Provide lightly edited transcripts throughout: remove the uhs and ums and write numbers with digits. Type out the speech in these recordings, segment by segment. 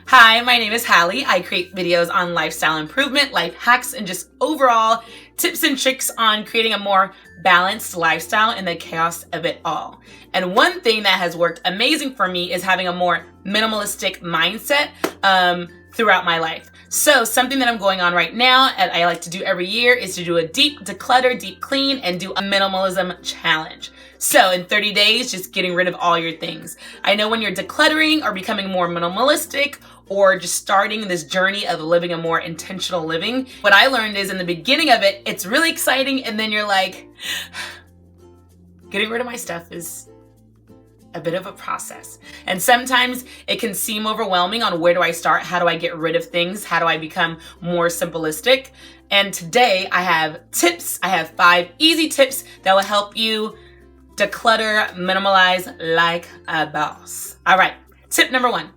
Hi, my name is Hallie. I create videos on lifestyle improvement, life hacks, and just overall tips and tricks on creating a more balanced lifestyle in the chaos of it all. And one thing that has worked amazing for me is having a more minimalistic mindset throughout my life. So something that I'm going on right now, and I like to do every year, is to do a deep declutter, deep clean, and do a minimalism challenge. So in 30 days, just getting rid of all your things. I know when you're decluttering or becoming more minimalistic or just starting this journey of living a more intentional living, what I learned is in the beginning of it, it's really exciting. And then you're like, getting rid of my stuff is a bit of a process. And sometimes it can seem overwhelming on where do I start? How do I get rid of things? How do I become more simplistic? And today I have tips. I have 5 easy tips that will help you declutter, minimalize like a boss. All right, tip number 1.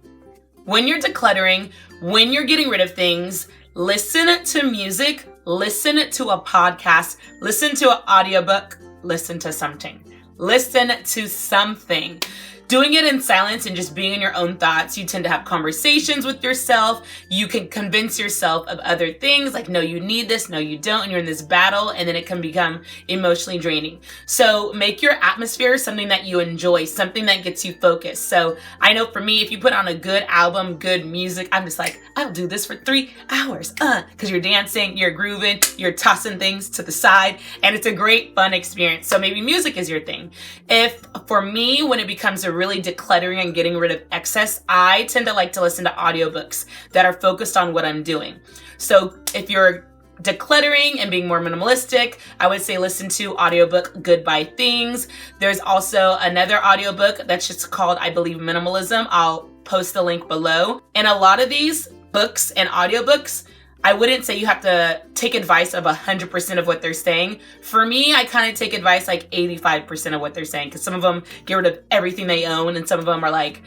When you're decluttering, when you're getting rid of things, listen to music, listen to a podcast, listen to an audiobook, listen to something. Listen to something. Doing it in silence and just being in your own thoughts, you tend to have conversations with yourself. You can convince yourself of other things like, no, you need this, no, you don't, and you're in this battle, and then it can become emotionally draining. So make your atmosphere something that you enjoy, something that gets you focused. So I know for me, if you put on a good album, good music, I'm just like, I'll do this for 3 hours, because you're dancing, you're grooving, you're tossing things to the side, and it's a great, fun experience. So maybe music is your thing. If for me, when it becomes a really decluttering and getting rid of excess, I tend to like to listen to audiobooks that are focused on what I'm doing. So if you're decluttering and being more minimalistic, I would say listen to audiobook Goodbye Things. There's also another audiobook that's just called, I believe, Minimalism. I'll post the link below. And a lot of these books and audiobooks, I wouldn't say you have to take advice of 100% of what they're saying. For me, I kind of take advice like 85% of what they're saying, because some of them get rid of everything they own, and some of them are like,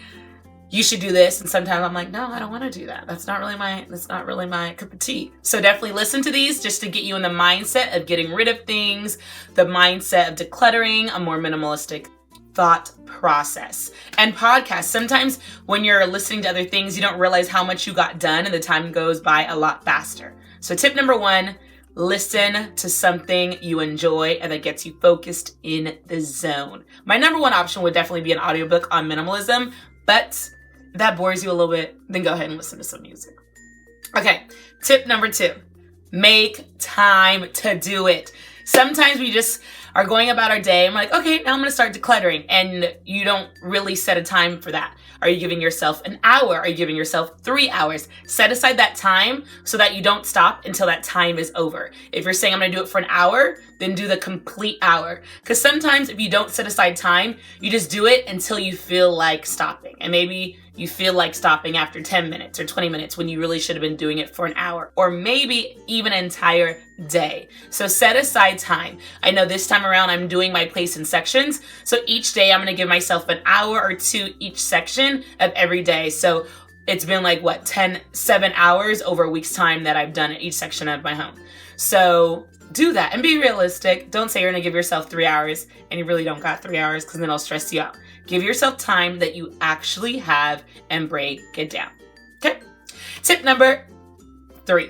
you should do this. And sometimes I'm like, no, I don't want to do that. That's not really my cup of tea. So definitely listen to these just to get you in the mindset of getting rid of things, the mindset of decluttering, a more minimalistic thought process. And podcasts, sometimes when you're listening to other things, you don't realize how much you got done and the time goes by a lot faster. So tip number 1, listen to something you enjoy and that gets you focused in the zone. My number 1 option would definitely be an audiobook on minimalism, but if that bores you a little bit, then go ahead and listen to some music. Okay, tip number 2, make time to do it. Sometimes we just are going about our day. I'm like, okay, now I'm going to start decluttering. And you don't really set a time for that. Are you giving yourself an hour? Are you giving yourself 3 hours? Set aside that time so that you don't stop until that time is over. If you're saying I'm going to do it for an hour, then do the complete hour. Because sometimes if you don't set aside time, you just do it until you feel like stopping. And maybe you feel like stopping after 10 minutes or 20 minutes when you really should have been doing it for an hour or maybe even an entire day. So set aside time. I know this time around I'm doing my place in sections. So each day I'm going to give myself an hour or 2 each section of every day. So it's been like 7 hours over a week's time that I've done each section of my home. So do that and be realistic. Don't say you're going to give yourself 3 hours and you really don't got 3 hours, because then it'll stress you out. Give yourself time that you actually have and break it down. Okay. Tip number 3,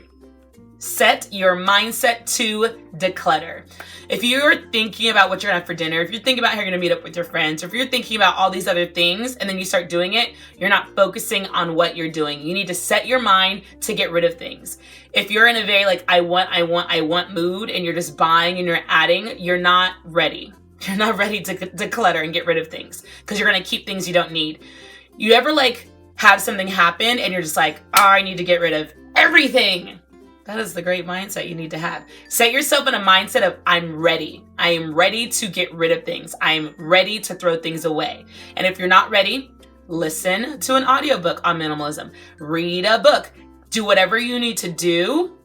set your mindset to declutter. If you're thinking about what you're gonna have for dinner, if you're thinking about how you're gonna meet up with your friends, or if you're thinking about all these other things and then you start doing it, you're not focusing on what you're doing. You need to set your mind to get rid of things. If you're in a very I want mood and you're just buying and you're adding, you're not ready. You're not ready to declutter and get rid of things, because you're going to keep things you don't need. You ever have something happen and you're just like, oh, I need to get rid of everything. That is the great mindset you need to have. Set yourself in a mindset of, I'm ready. I am ready to get rid of things. I am ready to throw things away. And if you're not ready, listen to an audiobook on minimalism. Read a book. Do whatever you need to do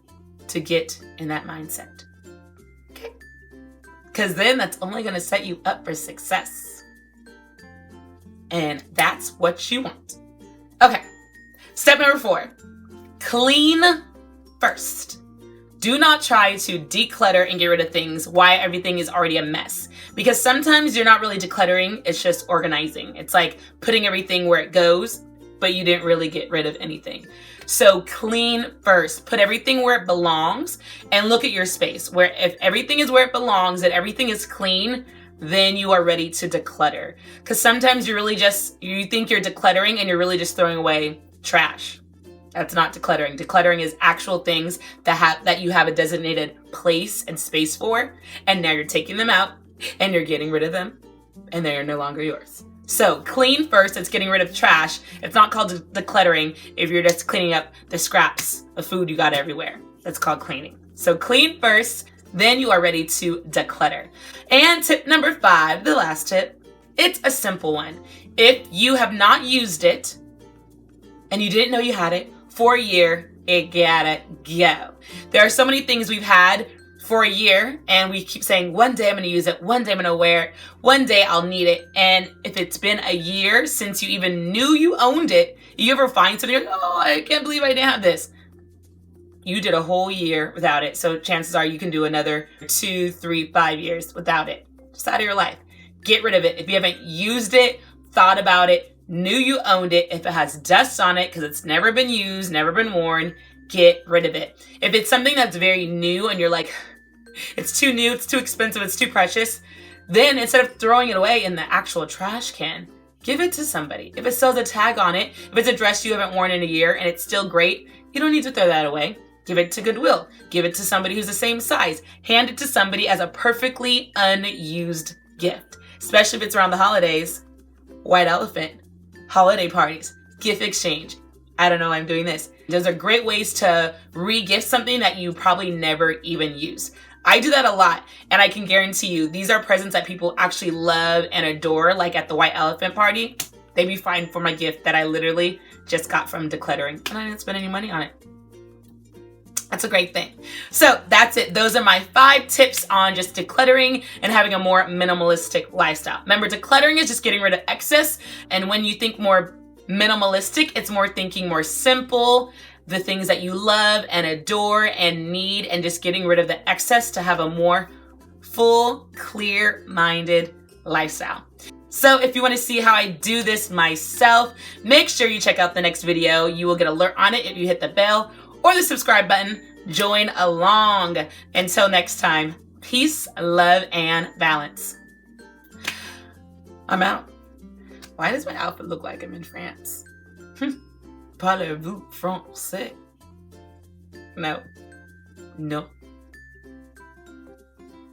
to get in that mindset. Because then that's only going to set you up for success. And that's what you want. Okay. Step number 4, clean first. Do not try to declutter and get rid of things while everything is already a mess. Because sometimes you're not really decluttering, it's just organizing. It's like putting everything where it goes, but you didn't really get rid of anything. So clean first, put everything where it belongs, and look at your space, where if everything is where it belongs and everything is clean, then you are ready to declutter. Because sometimes you think you're decluttering and you're really just throwing away trash. That's not decluttering. Decluttering is actual things that you have a designated place and space for, and now you're taking them out and you're getting rid of them, and they are no longer yours. So clean first, it's getting rid of trash. It's not called decluttering if you're just cleaning up the scraps of food you got everywhere. That's called cleaning. So clean first, then you are ready to declutter. And tip number 5, the last tip, it's a simple one. If you have not used it and you didn't know you had it for a year, it gotta go. There are so many things we've had for a year and we keep saying, one day I'm gonna use it, one day I'm gonna wear it, one day I'll need it. And if it's been a year since you even knew you owned it, you ever find something, you're like, oh, I can't believe I didn't have this. You did a whole year without it. So chances are you can do another 2, 3, 5 years without it. Just out of your life. Get rid of it. If you haven't used it, thought about it, knew you owned it, if it has dust on it because it's never been used, never been worn, get rid of it. If it's something that's very new and you're like, it's too new, it's too expensive, it's too precious, then instead of throwing it away in the actual trash can, give it to somebody. If it still has a tag on it, if it's a dress you haven't worn in a year and it's still great, you don't need to throw that away. Give it to Goodwill. Give it to somebody who's the same size. Hand it to somebody as a perfectly unused gift, especially if it's around the holidays. White elephant, holiday parties, gift exchange. I don't know why I'm doing this. Those are great ways to re-gift something that you probably never even use. I do that a lot, and I can guarantee you these are presents that people actually love and adore, like at the white elephant party. They'd be fine for my gift that I literally just got from decluttering, and I didn't spend any money on it. That's a great thing. So that's it. Those are my 5 tips on just decluttering and having a more minimalistic lifestyle. Remember, decluttering is just getting rid of excess. And when you think more minimalistic, it's more thinking more simple, the things that you love and adore and need, and just getting rid of the excess to have a more full, clear-minded lifestyle. So if you want to see how I do this myself, make sure you check out the next video. You will get an alert on it if you hit the bell or the subscribe button. Join along. Until next time, peace, love, and balance. I'm out. Why does my outfit look like I'm in France? Parlez-vous français? No. No.